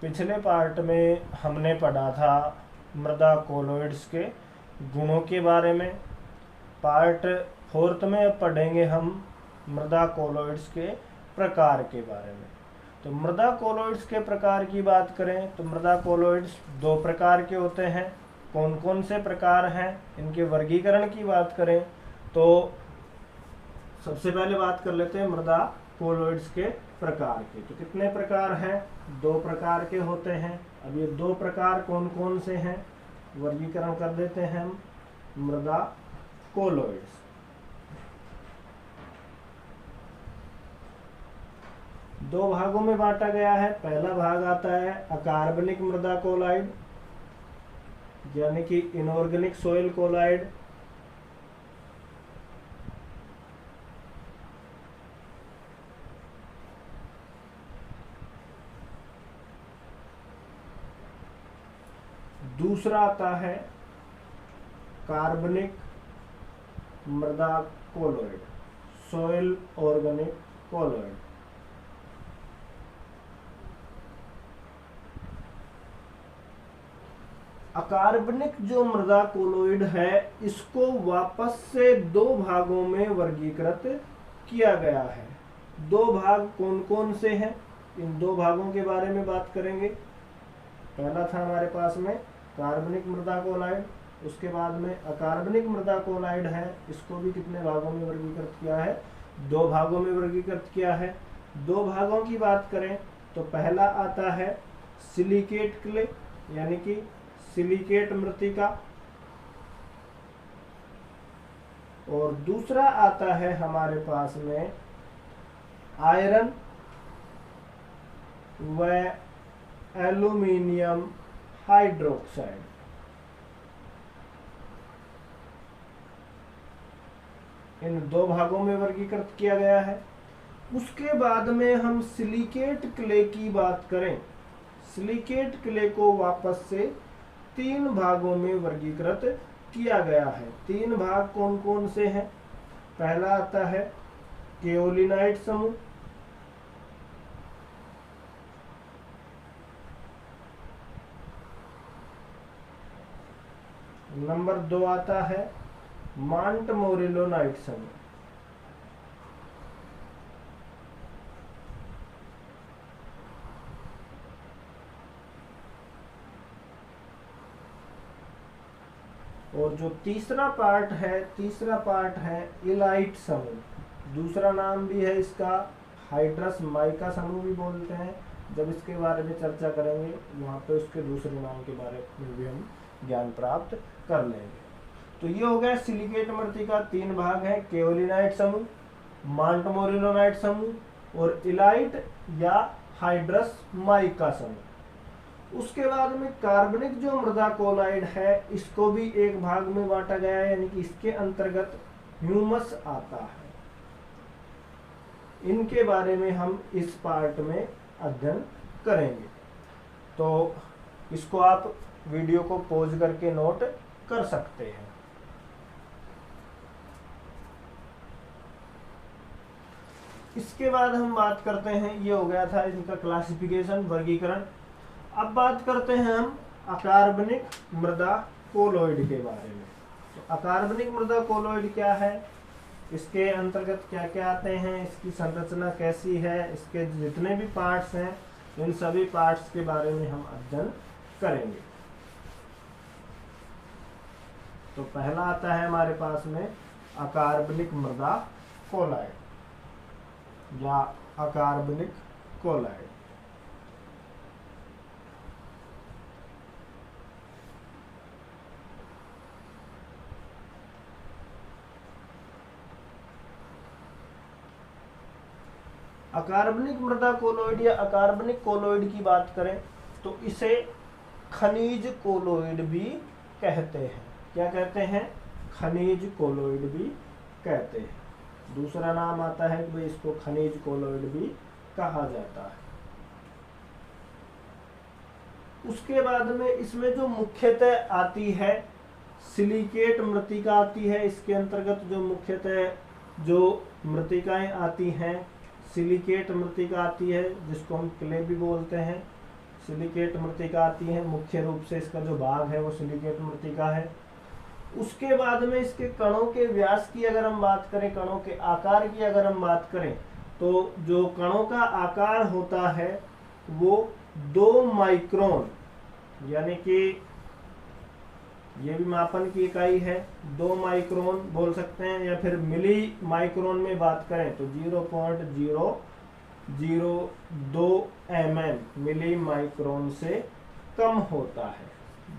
पिछले पार्ट में हमने पढ़ा था मृदा कोलोइड्स के गुणों के बारे में। पार्ट 4 में अब पढ़ेंगे हम मृदा कोलोइड्स के प्रकार के बारे में। तो मृदा कोलोइड्स के प्रकार की बात करें तो मृदा कोलोइड्स 2 प्रकार के होते हैं। कौन कौन से प्रकार हैं, इनके वर्गीकरण की बात करें तो सबसे पहले बात कर लेते हैं मृदा कोलोइड्स के प्रकार के। तो कितने प्रकार हैं? 2 प्रकार के होते हैं। अब ये 2 प्रकार कौन कौन से हैं, वर्गीकरण कर देते हैं हम। मृदा कोलोइड्स 2 भागों में बांटा गया है। पहला भाग आता है अकार्बनिक मृदा कोलाइड, यानी कि इनऑर्गेनिक सोइल कोलाइड। दूसरा आता है कार्बनिक मृदा कोलोइड, सोइल ऑर्गेनिक कोलोइड। अकार्बनिक जो मृदा कोलोइड है इसको वापस से 2 भागों में वर्गीकृत किया गया है। 2 भाग कौन कौन से हैं, इन 2 भागों के बारे में बात करेंगे। पहला था हमारे पास में कार्बनिक मृदा कोलाइड, उसके बाद में अकार्बनिक मृदा कोलाइड है। इसको भी कितने भागों में वर्गीकृत किया है? 2 भागों में वर्गीकृत किया है। 2 भागों की बात करें तो पहला आता है सिलिकेट क्ले, यानी कि सिलिकेट मृत्तिका, और दूसरा आता है हमारे पास में आयरन व एल्यूमिनियम हाइड्रोक्साइड। इन 2 भागों में वर्गीकृत किया गया है। उसके बाद में हम सिलिकेट क्ले की बात करें। सिलिकेट क्ले को वापस से 3 भागों में वर्गीकृत किया गया है। 3 भाग कौन कौन से हैं? पहला आता है केओलिनाइट समूह, नंबर 2 आता है मांटमोरिलोनाइट समूह, और जो तीसरा पार्ट है इलाइट समूह। दूसरा नाम भी है इसका हाइड्रस माइका समूह भी बोलते हैं। जब इसके बारे में चर्चा करेंगे वहाँ पे उसके दूसरे नाम के बारे में भी हम ज्ञान प्राप्त कर लेंगे। तो ये हो गया सिलिकेट मृत्तिका। 3 भाग हैं, केओलिनाइट समूह, मांटमोरिलोनाइट समूह और इलाइट या हाइड्रस माइका समूह। उसके बाद में कार्बनिक जो मृदा कोलाइड है इसको भी 1 भाग में बांटा गया है, यानी कि इसके अंतर्गत ह्यूमस आता है। इनके बारे में हम इस पार्ट में अध्ययन करेंगे। तो इसको आप वीडियो को पॉज करके नोट कर सकते हैं। इसके बाद हम बात करते हैं, ये हो गया था इनका क्लासिफिकेशन, वर्गीकरण। अब बात करते हैं हम अकार्बनिक मृदा कोलोइड के बारे में। तो अकार्बनिक मृदा कोलोइड क्या है, इसके अंतर्गत क्या क्या आते हैं, इसकी संरचना कैसी है, इसके जितने भी पार्ट्स हैं इन सभी पार्ट्स के बारे में हम अध्ययन करेंगे। तो पहला आता है हमारे पास में अकार्बनिक मृदा कोलाइड या अकार्बनिक कोलाइड। अकार्बनिक मृदा कोलोइड या अकार्बनिक कोलोइड की बात करें तो इसे खनिज कोलोइड भी कहते हैं। क्या कहते हैं? खनिज कोलोइड भी कहते हैं। दूसरा नाम आता है कि भाई इसको खनिज कोलोइड भी कहा जाता है। उसके बाद में इसमें जो मुख्यतः आती है सिलिकेट मृत्तिका आती है। इसके अंतर्गत जो मुख्यतः जो मृत्तिकाएं आती हैं, सिलिकेट मृत्तिका आती है जिसको हम क्ले भी बोलते हैं, सिलिकेट मृत्तिका आती है, मुख्य रूप से इसका जो भाग है वो सिलिकेट मृत्तिका है। उसके बाद में इसके कणों के व्यास की अगर हम बात करें, कणों के आकार की अगर हम बात करें, तो जो कणों का आकार होता है वो 2 माइक्रोन, यानी कि ये भी मापन की इकाई है, 2 माइक्रोन बोल सकते हैं, या फिर मिली माइक्रोन में बात करें तो 0.002 mm मिली माइक्रोन से कम होता है।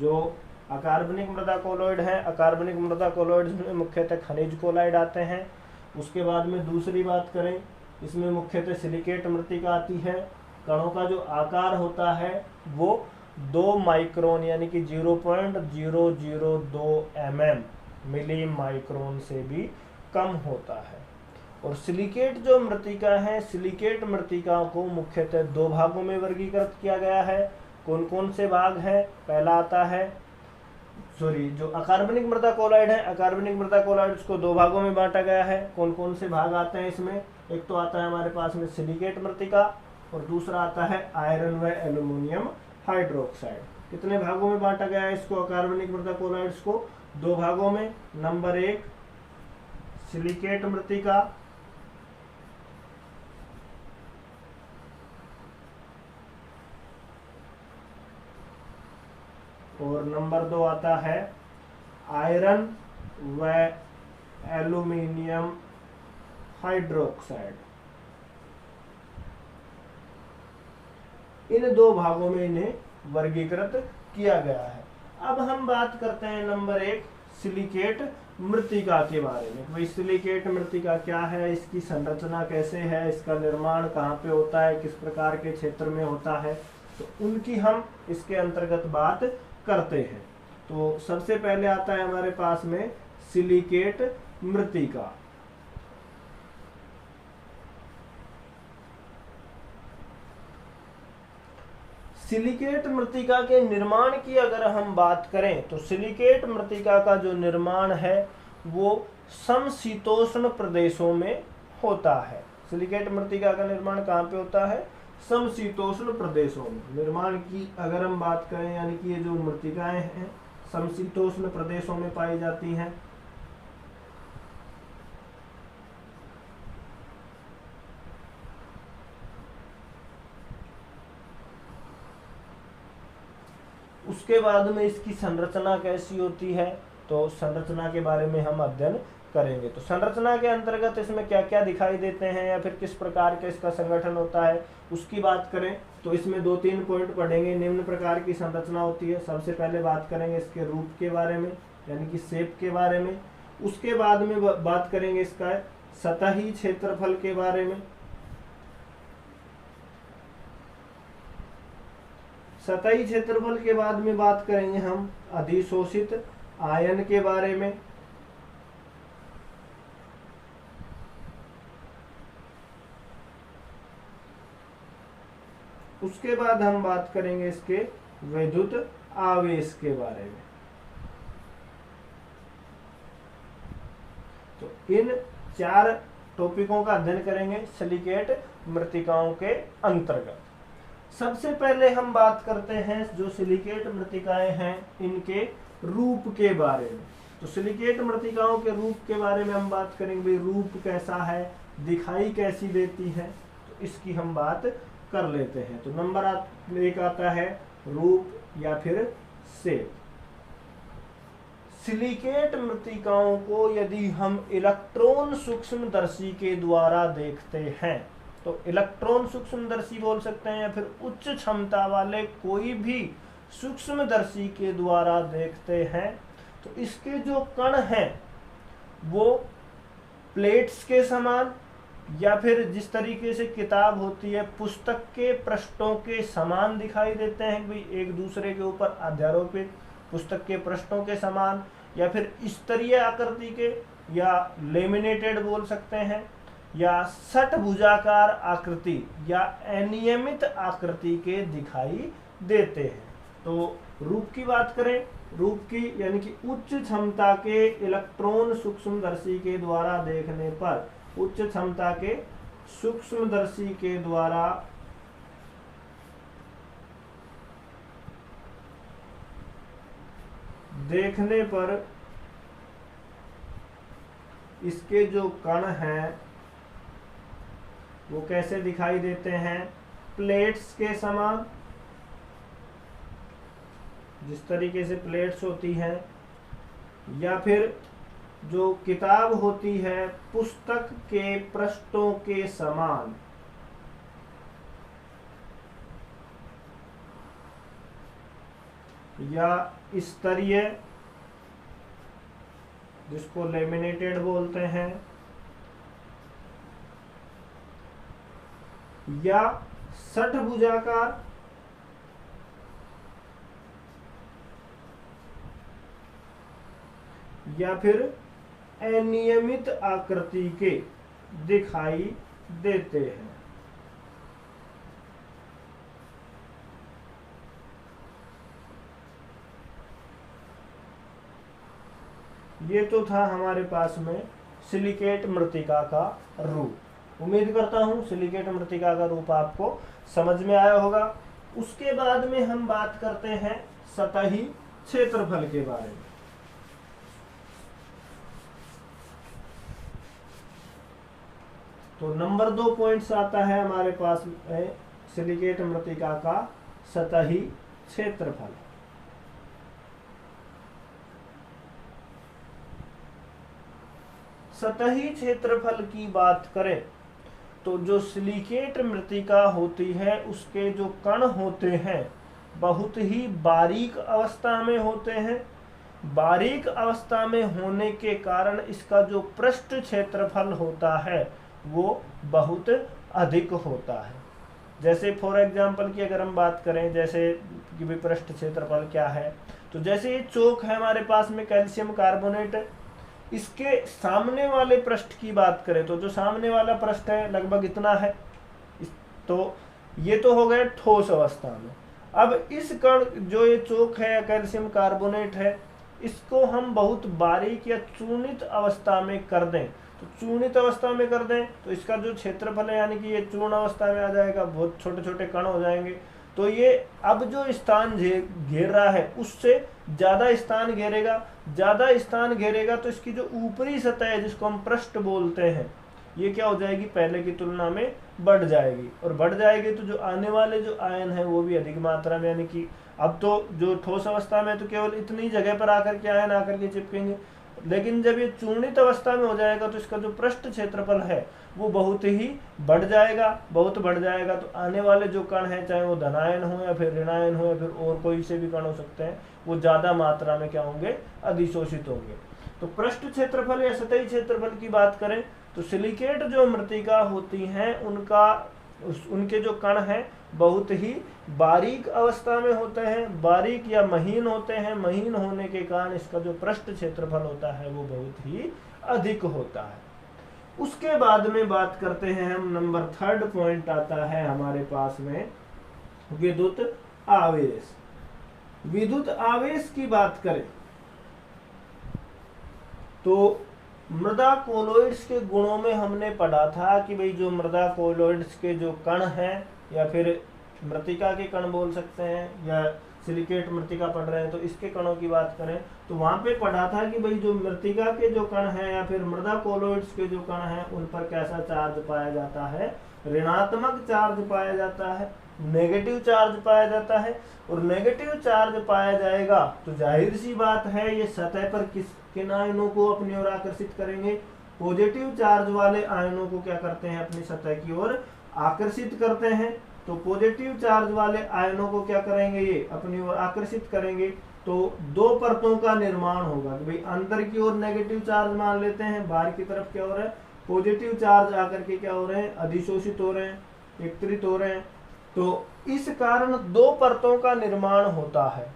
जो अकार्बनिक मृदा कोलॉइड है, अकार्बनिक मृदा कोलॉइड में मुख्यतः खनिज कोलाइड आते हैं। उसके बाद में दूसरी बात करें, इसमें मुख्यतः सिलिकेट मृत्तिका आती है। कणों का जो आकार होता है वो 2 माइक्रोन यानी कि 0.002 mm मिली माइक्रोन से भी कम होता है। और सिलिकेट जो मृत्तिका है, सिलिकेट मृत्तिका को मुख्यतः 2 भागों में वर्गीकृत किया गया है। कौन कौन से भाग हैं? पहला आता है जो अकार्बनिक मृदा कोलाइड है, अकार्बनिक मृदा कोलाइड को 2 भागों में बांटा गया है। कौन कौन से भाग आते हैं इसमें? एक तो आता है हमारे पास में सिलिकेट मृत्तिका, और दूसरा आता है आयरन व एल्यूमिनियम हाइड्रोक्साइड। कितने भागों में बांटा गया है इसको? अकार्बनिक मृदा कोलाइड्स को 2 भागों में। नंबर 1 सिलिकेट मृत्तिका, और नंबर 2 आता है आयरन व एल्यूमिनियम हाइड्रोक्साइड। इन 2 भागों में इन्हें वर्गीकृत किया गया है। अब हम बात करते हैं नंबर 1 सिलिकेट मृत्तिका के बारे में। भाई सिलिकेट मृत्तिका क्या है, इसकी संरचना कैसे है, इसका निर्माण कहाँ पे होता है, किस प्रकार के क्षेत्र में होता है, तो उनकी हम इसके अंतर्गत बात करते हैं। तो सबसे पहले आता है हमारे पास में सिलिकेट मृत्तिका। सिलिकेट मृत्तिका के निर्माण की अगर हम बात करें तो सिलिकेट मृत्तिका का जो निर्माण है वो समशीतोष्ण प्रदेशों में होता है। सिलिकेट मृत्तिका का निर्माण कहाँ पे होता है? समशीतोष्ण प्रदेशों में। निर्माण की अगर हम बात करें, यानी कि ये जो मृत्तिकाएं हैं समशीतोष्ण प्रदेशों में पाई जाती हैं। उसके बाद में इसकी संरचना कैसी होती है, तो संरचना के बारे में हम अध्ययन करेंगे। तो संरचना के अंतर्गत इसमें क्या क्या दिखाई देते हैं या फिर किस प्रकार के इसका संगठन होता है उसकी बात करें तो इसमें 2-3 पॉइंट पढ़ेंगे। निम्न प्रकार की संरचना होती है। सबसे पहले बात करेंगे इसके रूप के बारे में, यानी कि शेप के बारे में। उसके बाद में बात करेंगे इसका सतही क्षेत्रफल के बारे में। सतही क्षेत्रफल के बाद में बात करेंगे हम अधिशोषित आयन के बारे में। उसके बाद हम बात करेंगे इसके विद्युत आवेश के बारे में। तो इन 4 टॉपिकों का अध्ययन करेंगे सिलिकेट मृत्तिकाओं के अंतर्गत। सबसे पहले हम बात करते हैं जो सिलिकेट मृत्तिकाएं हैं इनके रूप के बारे में। तो सिलिकेट मृत्तिकाओं के रूप के बारे में हम बात करेंगे। भाई रूप कैसा है, दिखाई कैसी देती है, तो इसकी हम बात कर लेते हैं। तो नंबर 1 आता है रूप या फिर शेप। सिलिकेट मृत्तिकाओं को यदि हम इलेक्ट्रॉन सूक्ष्मदर्शी के द्वारा देखते हैं, तो इलेक्ट्रॉन सूक्ष्मदर्शी बोल सकते हैं या फिर उच्च क्षमता वाले कोई भी सूक्ष्मदर्शी के द्वारा देखते हैं, तो इसके जो कण हैं वो प्लेट्स के समान या फिर जिस तरीके से किताब होती है पुस्तक के पृष्ठों के समान दिखाई देते हैं। भाई एक दूसरे के ऊपर अध्यारोपित पुस्तक के पृष्ठों के समान, या फिर स्तरीय आकृति के, या लेमिनेटेड बोल सकते हैं, या षटभुजाकार आकृति या अनियमित आकृति के दिखाई देते हैं। तो रूप की बात करें, रूप की यानी कि उच्च क्षमता के इलेक्ट्रॉन सूक्ष्मदर्शी के द्वारा देखने पर, उच्च क्षमता के सूक्ष्मदर्शी के द्वारा देखने पर इसके जो कण हैं वो कैसे दिखाई देते हैं, प्लेट्स के समान, जिस तरीके से प्लेट्स होती हैं, या फिर जो किताब होती है पुस्तक के पृष्ठों के समान, या स्तरीय जिसको लेमिनेटेड बोलते हैं, या षट्भुजाकार, या फिर अनियमित आकृति के दिखाई देते हैं। ये तो था हमारे पास में सिलिकेट मृत्तिका का रूप। उम्मीद करता हूं सिलिकेट मृत्तिका का रूप आपको समझ में आया होगा। उसके बाद में हम बात करते हैं सतही क्षेत्रफल के बारे में। तो नंबर 2 पॉइंट्स आता है हमारे पास में सिलिकेट मृत्तिका का सतही क्षेत्रफल। सतही क्षेत्रफल की बात करें तो जो सिलिकेट मृत्तिका होती है उसके जो कण होते हैं बहुत ही बारीक अवस्था में होते हैं। बारीक अवस्था में होने के कारण इसका जो पृष्ठ क्षेत्रफल होता है वो बहुत अधिक होता है। जैसे फॉर एग्जांपल की अगर हम बात करें, जैसे कि भी पृष्ठ क्षेत्रफल क्या है, तो जैसे ये चोक है हमारे पास में कैल्शियम कार्बोनेट, इसके सामने वाले पृष्ठ की बात करें तो जो सामने वाला पृष्ठ है लगभग इतना है। तो ये तो हो गया ठोस अवस्था में। अब इस कण जो ये चोक है या कैल्शियम कार्बोनेट है, इसको हम बहुत बारीक या चूर्णित अवस्था में कर दें, तो चूर्णित अवस्था में कर दें तो इसका जो क्षेत्रफल है यानी कि ये चूर्ण अवस्था में आ जाएगा, बहुत छोटे छोटे कण हो जाएंगे। तो ये अब जो स्थान घेर रहा है उससे ज्यादा स्थान घेरेगा, ज्यादा स्थान घेरेगा तो इसकी जो ऊपरी सतह है जिसको हम पृष्ठ बोलते हैं ये क्या हो जाएगी, पहले की तुलना में बढ़ जाएगी। और बढ़ जाएगी तो जो आने वाले जो आयन है वो भी अधिक मात्रा में, यानी कि अब तो जो ठोस अवस्था में तो केवल इतनी जगह पर आकर के आयन आकर के चिपकेंगे, लेकिन जब ये चूर्णित अवस्था में हो जाएगा तो इसका जो पृष्ठ क्षेत्रफल है वो बहुत ही बढ़ जाएगा, बहुत बढ़ जाएगा। तो आने वाले जो कण हैं चाहे वो धनायन हो या फिर ऋणायन हो या फिर और कोई से भी कण हो सकते हैं, वो ज्यादा मात्रा में क्या होंगे, अधिशोषित होंगे। तो पृष्ठ क्षेत्रफल या सतही क्षेत्रफल की बात करें तो सिलिकेट जो मृत्तिका होती हैं उनके जो कण हैं बहुत ही बारीक अवस्था में होते हैं, बारीक या महीन होते हैं। महीन होने के कारण इसका जो पृष्ठ क्षेत्रफल होता है वो बहुत ही अधिक होता है। उसके बाद में बात करते हैं हम, नंबर 3 पॉइंट आता है हमारे पास में विद्युत आवेश। विद्युत आवेश की बात करें तो मृदा कोलोइड्स के गुणों में हमने पढ़ा था कि भाई जो मृदा कोलोइड्स के जो कण हैं या फिर मृत्तिका के कण बोल सकते हैं या सिलिकेट मृत्तिका पढ़ रहे हैं तो इसके कणों की बात करें तो वहां पे पढ़ा था कि भाई जो मृत्तिका के जो कण हैं या फिर मृदा कोलोइड्स के जो कण हैं उन पर कैसा चार्ज पाया जाता है, ऋणात्मक चार्ज पाया जाता है, नेगेटिव चार्ज पाया जाता है। और नेगेटिव चार्ज पाया जाएगा तो जाहिर सी बात है ये सतह पर किन आयनों को अपनी ओर आकर्षित करेंगे, पॉजिटिव चार्ज वाले आयनों को क्या करते हैं, अपनी सतह की ओर आकर्षित करते हैं। तो पॉजिटिव चार्ज वाले आयनों को क्या करेंगे, ये अपनी ओर आकर्षित करेंगे। तो दो परतों का निर्माण होगा कि भाई अंदर की ओर नेगेटिव चार्ज मान लेते हैं, बाहर की तरफ क्या हो रहा है, पॉजिटिव चार्ज आकर के क्या हो रहे हैं, अधिशोषित हो रहे हैं, एकत्रित हो रहे हैं। तो इस कारण दो परतों का निर्माण होता है।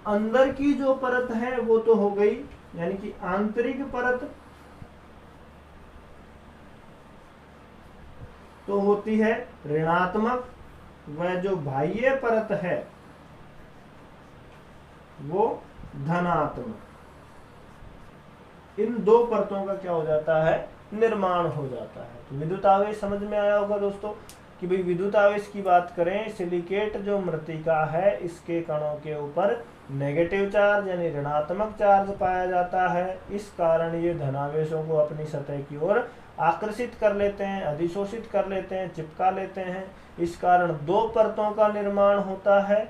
अंदर की जो परत है वो तो हो गई, यानी कि आंतरिक परत तो होती है ऋणात्मक, वह जो बाह्य परत है वो धनात्मक। इन दो परतों का क्या हो जाता है, निर्माण हो जाता है। तो विद्युत आवेश समझ में आया होगा दोस्तों। कि भाई विद्युत आवेश की बात करें, सिलिकेट जो मृतिका है इसके कणों के ऊपर नेगेटिव चार्ज यानी ऋणात्मक चार्ज पाया जाता है। इस कारण ये धनावेशों को अपनी सतह की ओर आकर्षित कर लेते हैं, अधिशोषित कर लेते हैं, चिपका लेते हैं। इस कारण दो परतों का निर्माण होता है।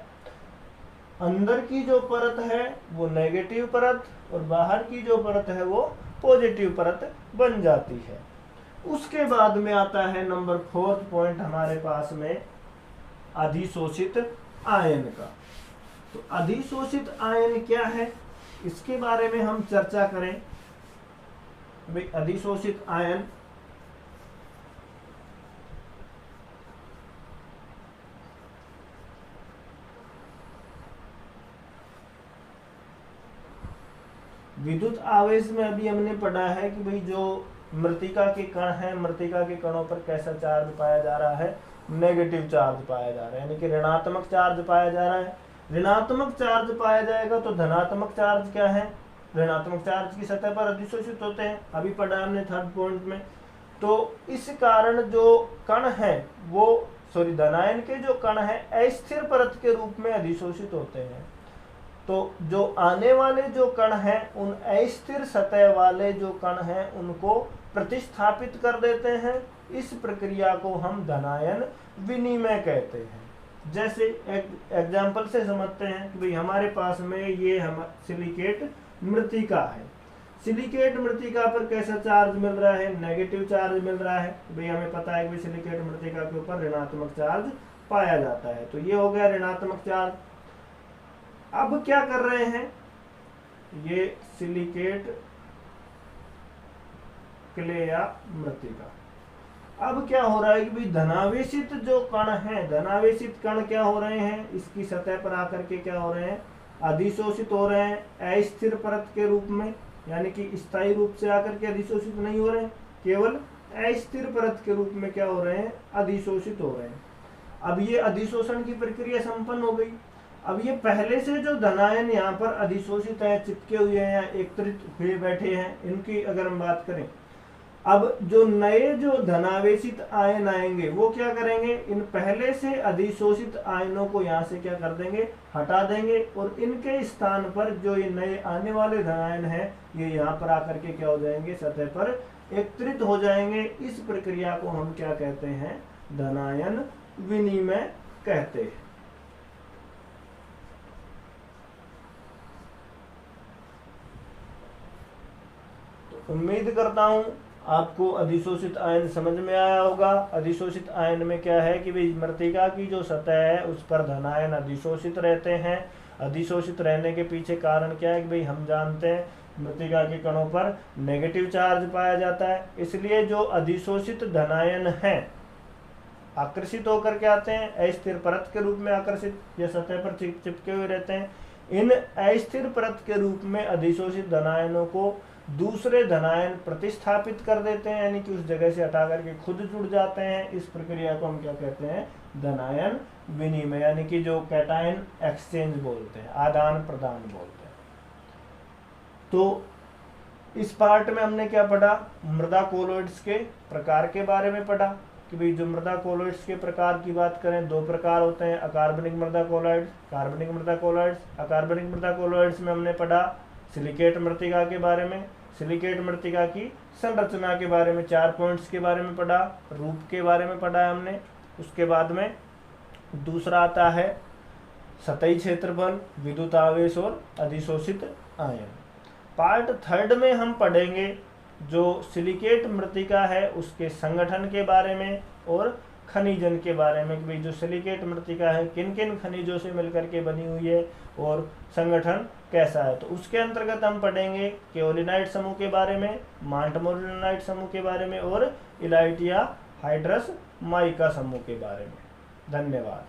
अंदर की जो परत है वो नेगेटिव परत और बाहर की जो परत है वो पॉजिटिव परत बन जाती है। उसके बाद में आता है नंबर 4 पॉइंट हमारे पास में अधिशोषित आयन का। तो अधिशोषित आयन क्या है, इसके बारे में हम चर्चा करें। भाई अधिशोषित आयन विद्युत आवेश में अभी हमने पढ़ा है कि भाई जो मृतिका के कण हैं, मृतिका के कणों पर कैसा चार्ज पाया जा रहा है, नेगेटिव चार्ज पाया जा रहा है, यानी कि ऋणात्मक चार्ज पाया जा रहा है। ऋणात्मक चार्ज पाया जाएगा तो धनात्मक चार्ज क्या है, ऋणात्मक चार्ज की सतह पर अधिशोषित होते हैं, अभी पढ़ा हमने 3rd पॉइंट में। तो इस कारण जो कण है वो धनायन के जो कण है अस्थिर परत के रूप में अधिशोषित होते हैं। तो जो आने वाले जो कण हैं उन अस्थिर सतह वाले जो कण हैं उनको प्रतिस्थापित कर देते हैं। इस प्रक्रिया को हम धनायन विनिमय कहते हैं। जैसे एग्जाम्पल से समझते हैं कि भाई हमारे पास में ये हम सिलिकेट मृतिका है। सिलिकेट मृतिका पर कैसा चार्ज मिल रहा है, नेगेटिव चार्ज मिल रहा है। भाई हमें पता है कि सिलिकेट मृतिका के ऊपर ऋणात्मक चार्ज पाया जाता है। तो ये हो गया ऋणात्मक चार्ज। अब क्या कर रहे हैं, ये सिलिकेट क्ले या मृतिका, अब क्या हो रहा है कि भाई धनावेशित जो कण हैं, धनावेशित कण क्या हो रहे हैं, इसकी सतह पर आकर के क्या हो रहे हैं, अधिशोषित हो रहे हैं अस्थिर परत के रूप में, यानी कि स्थायी रूप से आकर के अधिशोषित नहीं हो रहे हैं, केवल अस्थिर परत के रूप में क्या हो रहे हैं, अधिशोषित हो रहे हैं। अब ये अधिशोषण की प्रक्रिया संपन्न हो गई। अब ये पहले से जो धनायन यहाँ पर अधिशोषित है, चिपके हुए हैं या एकत्रित हुए बैठे हैं, इनकी अगर हम बात करें, अब जो नए जो धनावेशित आयन आएंगे वो क्या करेंगे, इन पहले से अधिशोषित आयनों को यहाँ से क्या कर देंगे, हटा देंगे और इनके स्थान पर जो ये नए आने वाले धनायन हैं ये यहाँ पर आकर के क्या हो जाएंगे, सतह पर एकत्रित हो जाएंगे। इस प्रक्रिया को हम क्या कहते हैं, धनायन विनिमय कहते हैं। उम्मीद करता हूं आपको अधिशोषित आयन समझ में आया होगा। अधिशोषित आयन में क्या है कि भाई मृतिका की जो सतह है उस पर धनायन अधिशोषित रहते हैं। अधिशोषित रहने के पीछे कारण क्या है कि भाई हम जानते हैं मृतिका के कणों पर नेगेटिव चार्ज पाया जाता है, इसलिए जो अधिशोषित धनायन है आकर्षित होकर के आते हैं, अस्थिर परत के रूप में आकर्षित या सतह पर चिपके हुए रहते हैं। इन अस्थिर परत के रूप में अधिशोषित धनायनों को दूसरे धनायन प्रतिस्थापित कर देते हैं, यानी कि उस जगह से हटा करके खुद जुड़ जाते हैं। इस प्रक्रिया को हम क्या कहते हैं, धनायन विनिमय, यानी कि जो कैटायन एक्सचेंज बोलते हैं, आदान प्रदान बोलते हैं। तो इस पार्ट में हमने क्या पढ़ा, मृदा कोलोइड्स के प्रकार के बारे में पढ़ा कि भाई जो मृदा कोलोइड्स के प्रकार की बात करें, 2 प्रकार होते हैं, अकार्बनिक मृदा कोलोइड्स, कार्बनिक मृदा कोलोइड्स। अकार्बनिक मृदा कोलोइड्स में हमने पढ़ा सिलिकेट मृतिका के बारे में, सिलिकेट मृतिका की संरचना के बारे में 4 पॉइंट्स के बारे में पढ़ा, रूप के बारे में पढ़ा है हमने। उसके बाद में दूसरा आता है सतही क्षेत्रफल, विद्युत आवेश और अधिशोषित आयन। पार्ट 3 में हम पढ़ेंगे जो सिलिकेट मृतिका है उसके संगठन के बारे में और खनिजन के बारे में कि भाई जो सिलिकेट मृतिका है किन किन खनिजों से मिलकर के बनी हुई है और संगठन कैसा है। तो उसके अंतर्गत हम पढ़ेंगे केओलिनाइट समूह के बारे में, मांटमोलिनाइट समूह के बारे में और इलाइट या हाइड्रस माइका समूह के बारे में। धन्यवाद।